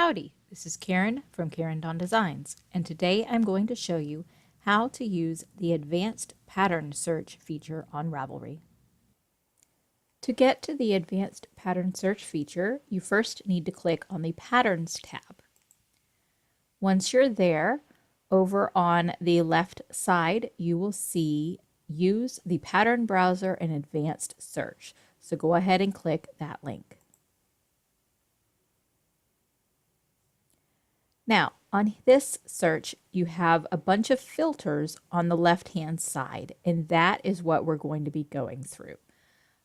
Howdy, this is Karen from Karen Dawn Designs, and today I'm going to show you how to use the advanced pattern search feature on Ravelry. To get to the advanced pattern search feature, you first need to click on the Patterns tab. Once you're there, over on the left side, you will see Use the Pattern Browser in Advanced Search. So go ahead and click that link. Now, on this search, you have a bunch of filters on the left-hand side, and that is what we're going to be going through.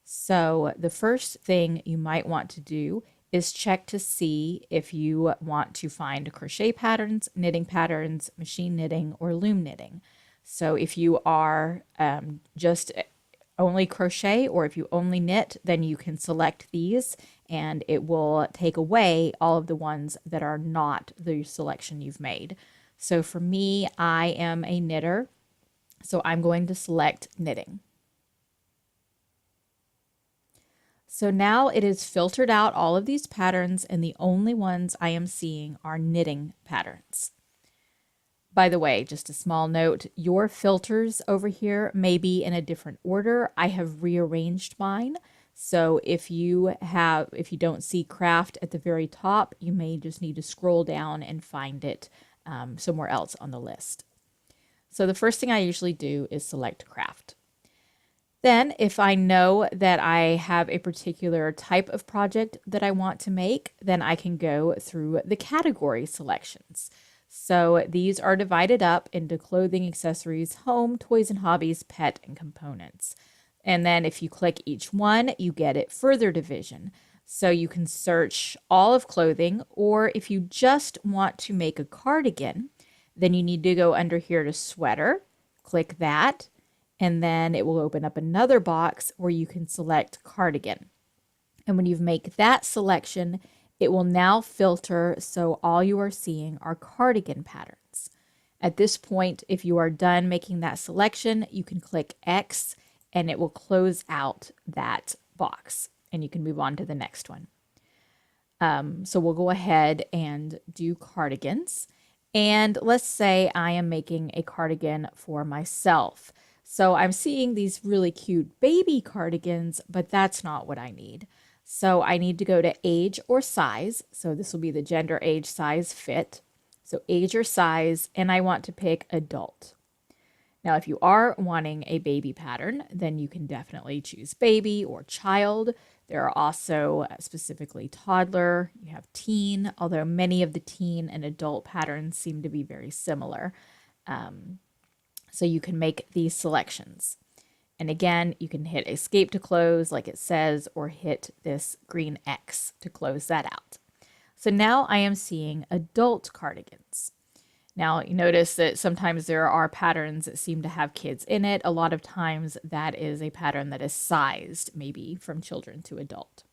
So the first thing you might want to do is check to see if you want to find crochet patterns, knitting patterns, machine knitting, or loom knitting. So if you are just only crochet, or if you only knit, then you can select these and it will take away all of the ones that are not the selection you've made. So for me, I am a knitter, so I'm going to select knitting. So now it has filtered out all of these patterns, and the only ones I am seeing are knitting patterns. By the way, just a small note, your filters over here may be in a different order. I have rearranged mine. So if you don't see craft at the very top, you may just need to scroll down and find it somewhere else on the list. So the first thing I usually do is select craft. Then if I know that I have a particular type of project that I want to make, then I can go through the category selections. So these are divided up into clothing, accessories, home, toys and hobbies, pet, and components. And then if you click each one, you get it further division. So you can search all of clothing, or if you just want to make a cardigan, then you need to go under here to sweater, click that, and then it will open up another box where you can select cardigan. And when you make that selection, it will now filter so all you are seeing are cardigan patterns. At this point, if you are done making that selection, you can click X and it will close out that box and you can move on to the next one. So we'll go ahead and do cardigans. And let's say I am making a cardigan for myself. So I'm seeing these really cute baby cardigans, but that's not what I need. So I need to go to age or size. So this will be the gender, age, size, fit. So age or size, and I want to pick adult. Now, if you are wanting a baby pattern, then you can definitely choose baby or child. There are also specifically toddler, you have teen, although many of the teen and adult patterns seem to be very similar. So you can make these selections. And again, you can hit escape to close like it says, or hit this green X to close that out. So now I am seeing adult cardigans. Now you notice that sometimes there are patterns that seem to have kids in it. A lot of times that is a pattern that is sized, maybe from children to adult.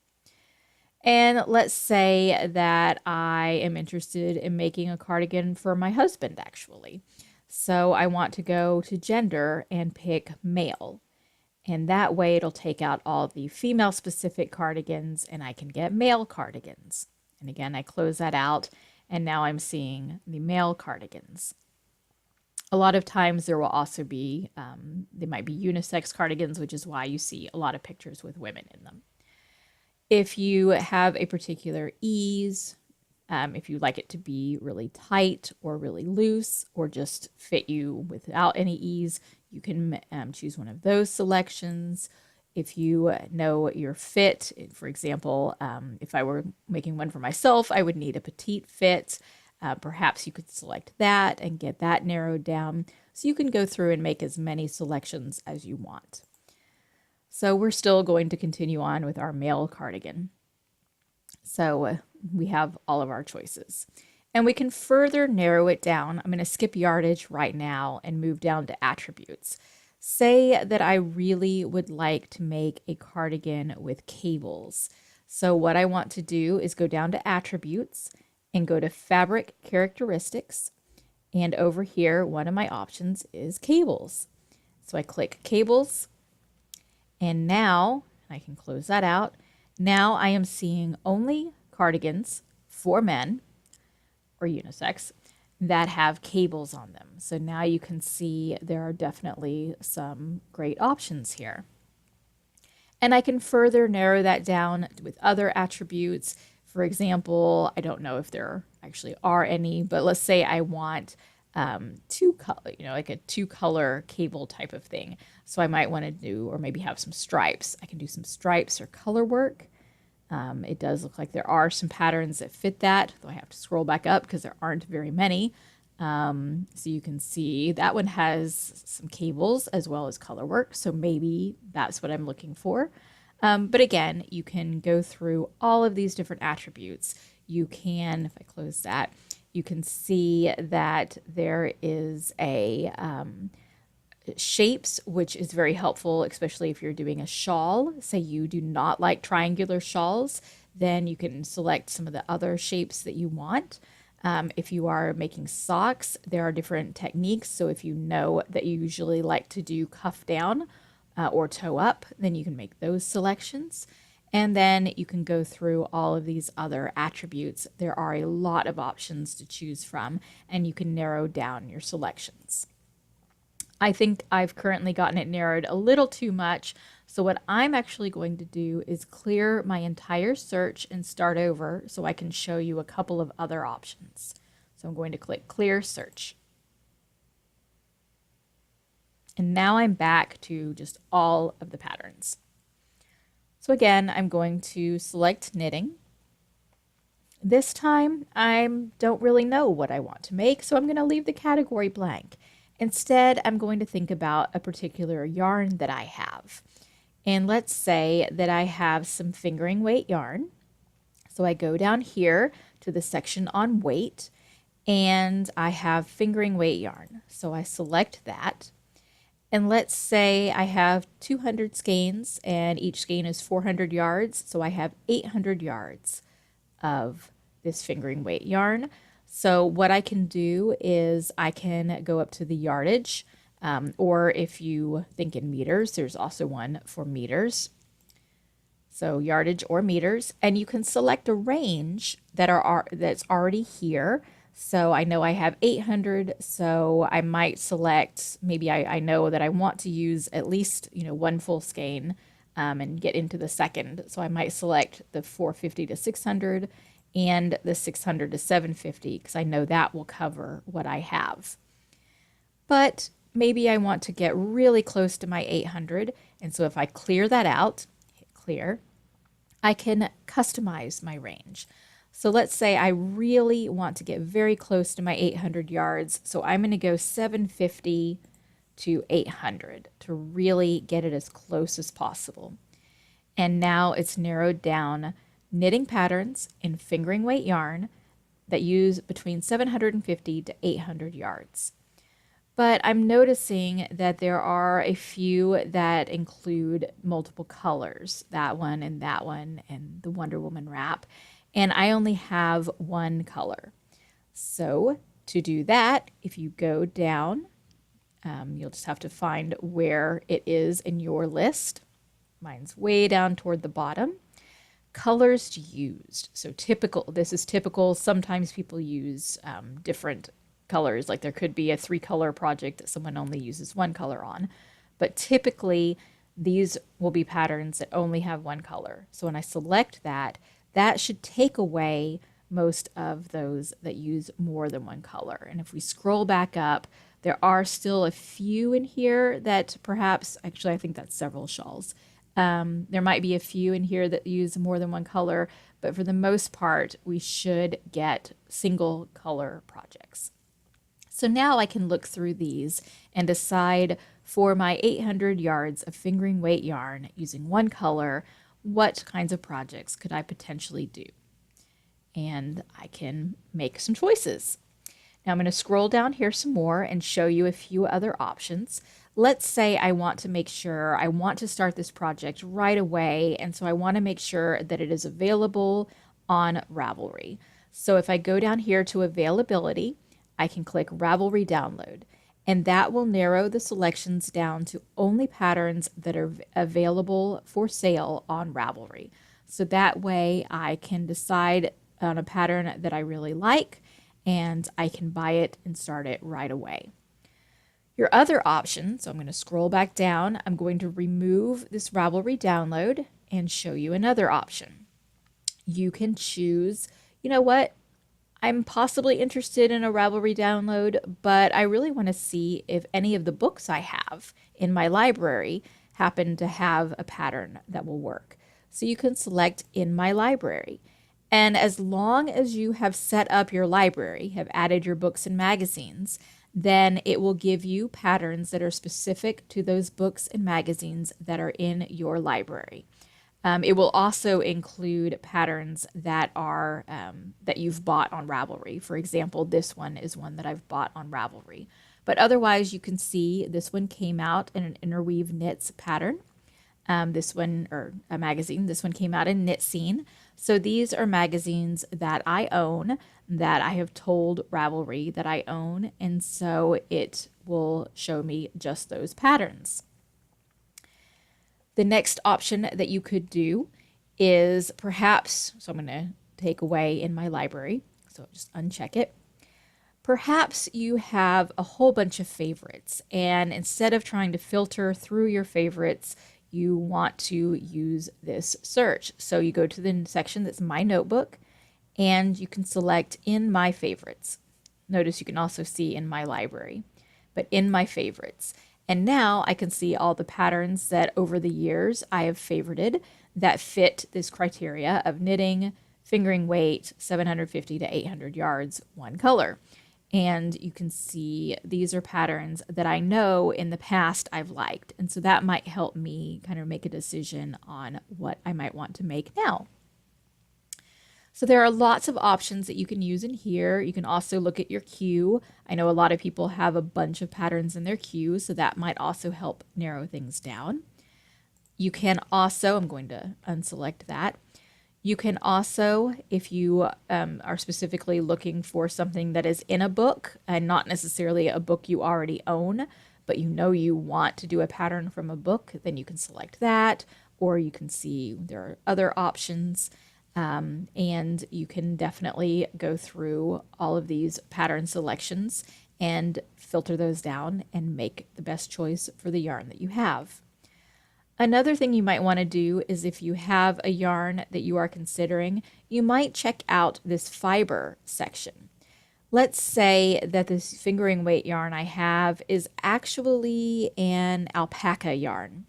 And let's say that I am interested in making a cardigan for my husband, actually. So I want to go to gender and pick male. And that way it'll take out all the female specific cardigans and I can get male cardigans. And again, I close that out and now I'm seeing the male cardigans. A lot of times there will also be, they might be unisex cardigans, which is why you see a lot of pictures with women in them. If you have a particular ease, if you like it to be really tight or really loose or just fit you without any ease, you can choose one of those selections. If you know your fit, for example, if I were making one for myself, I would need a petite fit. Perhaps you could select that and get that narrowed down. So you can go through and make as many selections as you want. So we're still going to continue on with our male cardigan. So we have all of our choices. And we can further narrow it down. I'm going to skip yardage right now and move down to attributes. Say that I really would like to make a cardigan with cables. So what I want to do is go down to attributes and go to fabric characteristics. And over here, one of my options is cables. So I click cables. And now I can close that out. Now I am seeing only cardigans for men or unisex, that have cables on them. So now you can see there are definitely some great options here. And I can further narrow that down with other attributes. For example, I don't know if there actually are any, but let's say I want two color, like a two color cable type of thing. So I might want to do, or maybe have some stripes. I can do some stripes or color work. It does look like there are some patterns that fit that, though I have to scroll back up because there aren't very many. So you can see that one has some cables as well as color work. So maybe that's what I'm looking for. But again, you can go through all of these different attributes. You can, if I close that, you can see that there is a shapes, which is very helpful, especially if you're doing a shawl. Say you do not like triangular shawls, then you can select some of the other shapes that you want. If you are making socks, there are different techniques. So if you know that you usually like to do cuff down or toe up, then you can make those selections. And then you can go through all of these other attributes. There are a lot of options to choose from, and you can narrow down your selections. I think I've currently gotten it narrowed a little too much. So what I'm actually going to do is clear my entire search and start over so I can show you a couple of other options. So I'm going to click Clear Search. And now I'm back to just all of the patterns. So again, I'm going to select knitting. This time, I don't really know what I want to make, so I'm going to leave the category blank. Instead, I'm going to think about a particular yarn that I have. And let's say that I have some fingering weight yarn. So I go down here to the section on weight, and I have fingering weight yarn. So I select that. And let's say I have 200 skeins, and each skein is 400 yards. So I have 800 yards of this fingering weight yarn. So what I can do is I can go up to the yardage, or if you think in meters, there's also one for meters. So yardage or meters, and you can select a range that's already here. So I know I have 800, so I might select, maybe I know that I want to use at least, one full skein and get into the second. So I might select the 450 to 600 and the 600 to 750 because I know that will cover what I have. But maybe I want to get really close to my 800, and so if I clear that out, hit clear, I can customize my range. So let's say I really want to get very close to my 800 yards, so I'm going to go 750 to 800 to really get it as close as possible. And now it's narrowed down knitting patterns in fingering weight yarn that use between 750 to 800 yards. But I'm noticing that there are a few that include multiple colors, that one and the Wonder Woman wrap, and I only have one color. So to do that, if you go down, you'll just have to find where it is in your list. Mine's way down toward the bottom. Colors used. So this is typical. Sometimes people use different colors. Like there could be a 3-color project that someone only uses one color on. But typically, these will be patterns that only have one color. So when I select that, that should take away most of those that use more than one color. And if we scroll back up, there are still a few in here that perhaps, actually I think that's several shawls. There might be a few in here that use more than one color, but for the most part, we should get single color projects. So now I can look through these and decide for my 800 yards of fingering weight yarn using one color, what kinds of projects could I potentially do? And I can make some choices. Now I'm going to scroll down here some more and show you a few other options. Let's say I want to make sure I want to start this project right away, and so I want to make sure that it is available on Ravelry. So if I go down here to availability, I can click Ravelry download, and that will narrow the selections down to only patterns that are available for sale on Ravelry. So that way I can decide on a pattern that I really like, and I can buy it and start it right away. Your other option, so I'm going to scroll back down, I'm going to remove this Ravelry download and show you another option. You can choose, you know what, I'm possibly interested in a Ravelry download, but I really want to see if any of the books I have in my library happen to have a pattern that will work. So you can select in my library. And as long as you have set up your library, have added your books and magazines, then it will give you patterns that are specific to those books and magazines that are in your library. It will also include patterns that are that you've bought on Ravelry. For example, this one is one that I've bought on Ravelry. But otherwise, you can see this one came out in an interweave knits pattern. This one, or a magazine, this one came out in Knit Scene. So these are magazines that I own, that I have told Ravelry that I own, and so it will show me just those patterns. The next option that you could do is perhaps, so I'm going to take away in my library, so just uncheck it. Perhaps you have a whole bunch of favorites, and instead of trying to filter through your favorites, you want to use this search. So you go to the section that's My Notebook, and you can select In My Favorites. Notice you can also see In My Library, but In My Favorites. And now I can see all the patterns that over the years I have favorited that fit this criteria of knitting, fingering weight, 750 to 800 yards, one color. And you can see these are patterns that I know in the past I've liked. And so that might help me kind of make a decision on what I might want to make now. So there are lots of options that you can use in here. You can also look at your queue. I know a lot of people have a bunch of patterns in their queue, so that might also help narrow things down. You can also, I'm going to unselect that. You can also, if you are specifically looking for something that is in a book and not necessarily a book you already own, but you know you want to do a pattern from a book, then you can select that, or you can see there are other options. And you can definitely go through all of these pattern selections and filter those down and make the best choice for the yarn that you have. Another thing you might want to do is if you have a yarn that you are considering, you might check out this fiber section. Let's say that this fingering weight yarn I have is actually an alpaca yarn.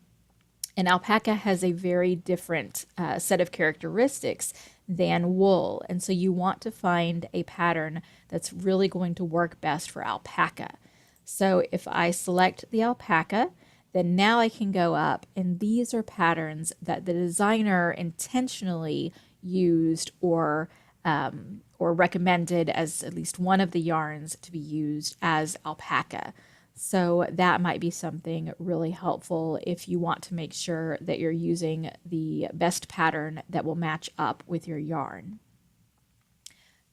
And alpaca has a very different set of characteristics than wool. And so you want to find a pattern that's really going to work best for alpaca. So if I select the alpaca, then now I can go up, and these are patterns that the designer intentionally used or recommended as at least one of the yarns to be used as alpaca. So that might be something really helpful if you want to make sure that you're using the best pattern that will match up with your yarn.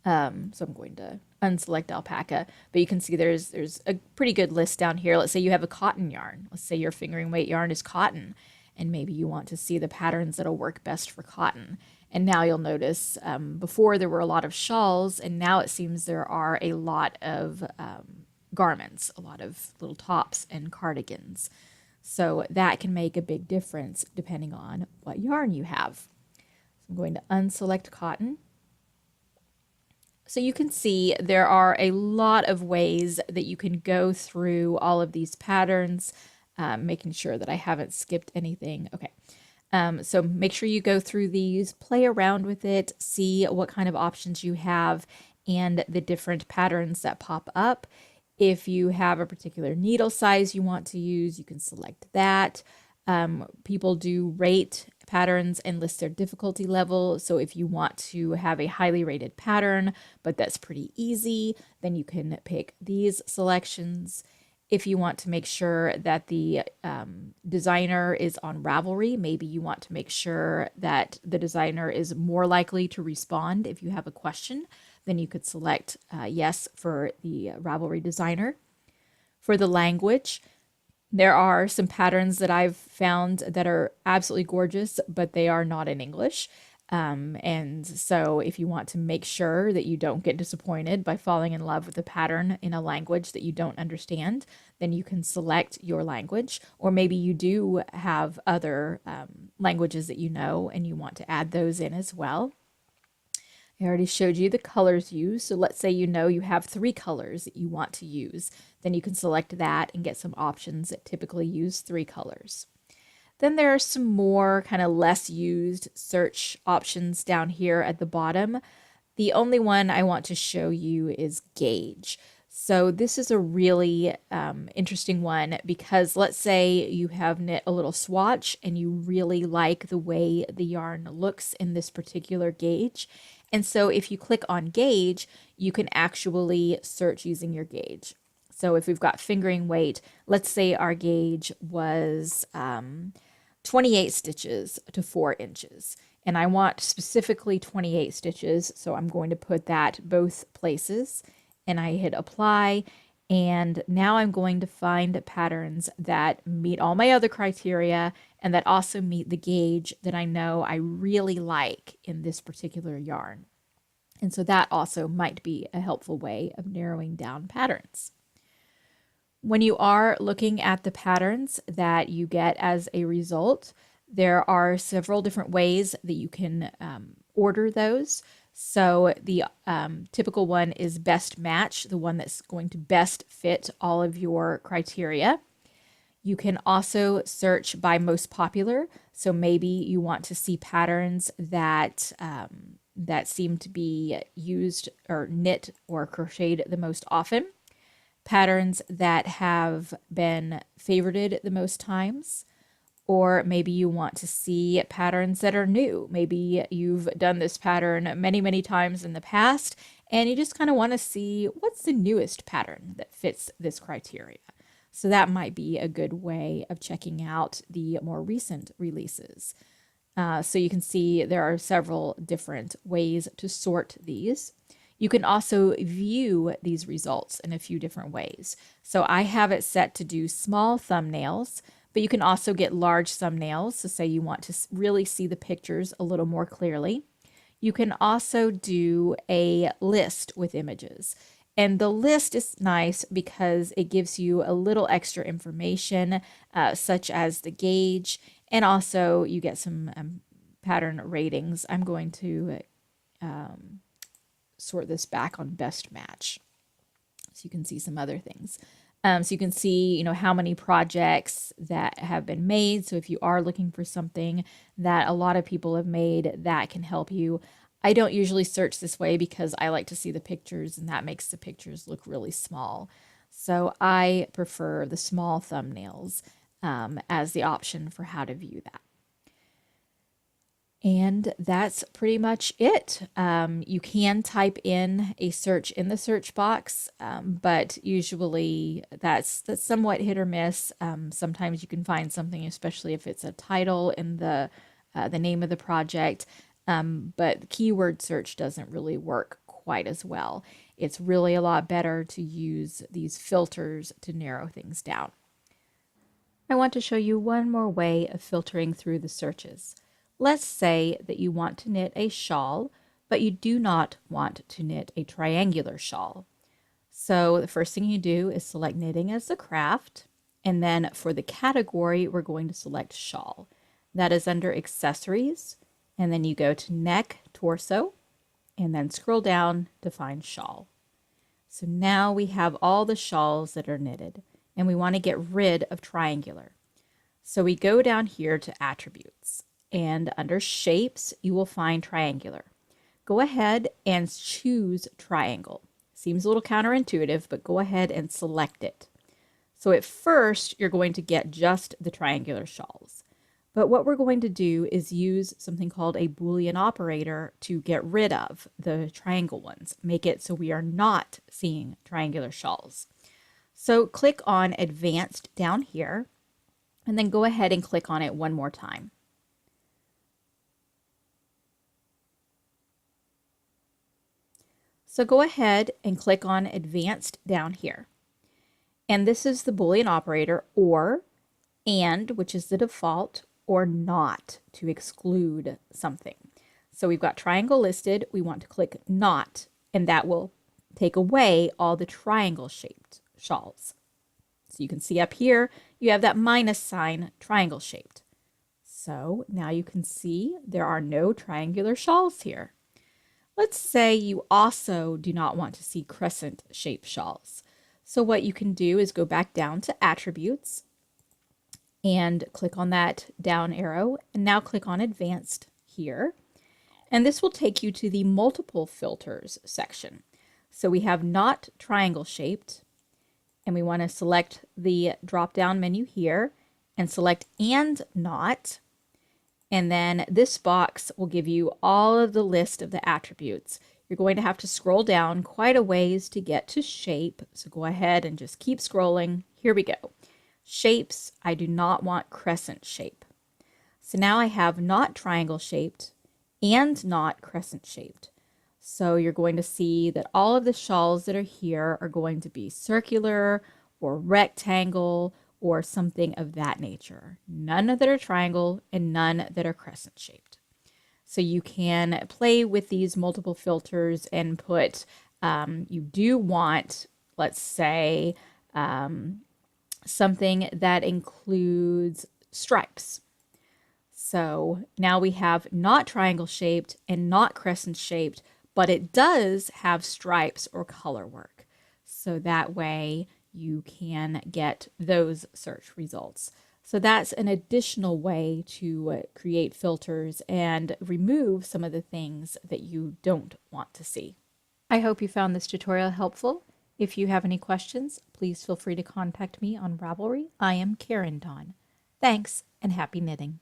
So I'm going to unselect alpaca, but you can see there's a pretty good list down here. Let's say you have a cotton yarn. Let's say your fingering weight yarn is cotton, and maybe you want to see the patterns that'll work best for cotton. And now you'll notice before there were a lot of shawls, and now it seems there are a lot of garments, a lot of little tops and cardigans. So that can make a big difference depending on what yarn you have. So I'm going to unselect cotton. So you can see there are a lot of ways that you can go through all of these patterns, making sure that I haven't skipped anything. Okay. So make sure you go through these, play around with it, see what kind of options you have and the different patterns that pop up. If you have a particular needle size you want to use, you can select that. People do rate patterns and list their difficulty level. So if you want to have a highly rated pattern, but that's pretty easy, then you can pick these selections. If you want to make sure that the designer is on Ravelry, maybe you want to make sure that the designer is more likely to respond if you have a question, then you could select yes for the Ravelry designer. For the language, there are some patterns that I've found that are absolutely gorgeous, but they are not in English. And so if you want to make sure that you don't get disappointed by falling in love with a pattern in a language that you don't understand, then you can select your language. Or maybe you do have other languages that you know and you want to add those in as well. I already showed you the colors used. So let's say you know you have 3 colors that you want to use. Then you can select that and get some options that typically use 3 colors. Then there are some more kind of less used search options down here at the bottom. The only one I want to show you is gauge. So this is a really interesting one because let's say you have knit a little swatch and you really like the way the yarn looks in this particular gauge. And so if you click on gauge, you can actually search using your gauge. So if we've got fingering weight, let's say our gauge was 28 stitches to 4 inches. And I want specifically 28 stitches, so I'm going to put that both places. And I hit apply, and now I'm going to find patterns that meet all my other criteria and that also meet the gauge that I know I really like in this particular yarn. And so that also might be a helpful way of narrowing down patterns. When you are looking at the patterns that you get as a result, there are several different ways that you can order those. So the typical one is best match, the one that's going to best fit all of your criteria. You can also search by most popular. So maybe you want to see patterns that that seem to be used or knit or crocheted the most often. Patterns that have been favorited the most times, or maybe you want to see patterns that are new. Maybe you've done this pattern many, many times in the past, and you just kind of want to see what's the newest pattern that fits this criteria. So that might be a good way of checking out the more recent releases. So you can see there are several different ways to sort these. You can also view these results in a few different ways. So I have it set to do small thumbnails, but you can also get large thumbnails. So say you want to really see the pictures a little more clearly. You can also do a list with images. And the list is nice because it gives you a little extra information, such as the gauge, and also you get some pattern ratings. I'm going to sort this back on best match so you can see some other things. So you can see, how many projects that have been made. So if you are looking for something that a lot of people have made, that can help you. I don't usually search this way because I like to see the pictures, and that makes the pictures look really small. So I prefer the small thumbnails as the option for how to view that. And that's pretty much it. You can type in a search in the search box, but usually that's somewhat hit or miss. Sometimes you can find something, especially if it's a title in the name of the project, but keyword search doesn't really work quite as well. It's really a lot better to use these filters to narrow things down. I want to show you one more way of filtering through the searches. Let's say that you want to knit a shawl, but you do not want to knit a triangular shawl. So the first thing you do is select knitting as the craft, and then for the category, we're going to select shawl. That is under accessories, and then you go to neck, torso, and then scroll down to find shawl. So now we have all the shawls that are knitted, and we want to get rid of triangular. So we go down here to attributes. And under shapes, you will find triangular. Go ahead and choose triangle. Seems a little counterintuitive, but go ahead and select it. So at first, you're going to get just the triangular shawls. But what we're going to do is use something called a Boolean operator to get rid of the triangle ones, make it so we are not seeing triangular shawls. So click on Advanced down here, and then go ahead and click on it one more time. So go ahead and click on Advanced down here. And this is the Boolean operator, or, and, which is the default, or not, to exclude something. So we've got triangle listed. We want to click not, and that will take away all the triangle shaped shawls. So you can see up here, you have that minus sign, triangle shaped. So now you can see there are no triangular shawls here. Let's say you also do not want to see crescent shaped shawls. So what you can do is go back down to attributes and click on that down arrow, and now click on advanced here. And this will take you to the multiple filters section. So we have not triangle shaped, and we want to select the drop down menu here and select and not. And then this box will give you all of the list of the attributes. You're going to have to scroll down quite a ways to get to shape. So go ahead and just keep scrolling. Here we go. Shapes, I do not want crescent shape. So now I have not triangle shaped and not crescent shaped. So you're going to see that all of the shawls that are here are going to be circular or rectangle or something of that nature. None that are triangle and none that are crescent shaped. So you can play with these multiple filters and put, you do want, let's say, something that includes stripes. So now we have not triangle shaped and not crescent shaped, but it does have stripes or color work. So that way you can get those search results. So that's an additional way to create filters and remove some of the things that you don't want to see. I hope you found this tutorial helpful. If you have any questions, please feel free to contact me on Ravelry. I am Karen Dawn. Thanks and happy knitting.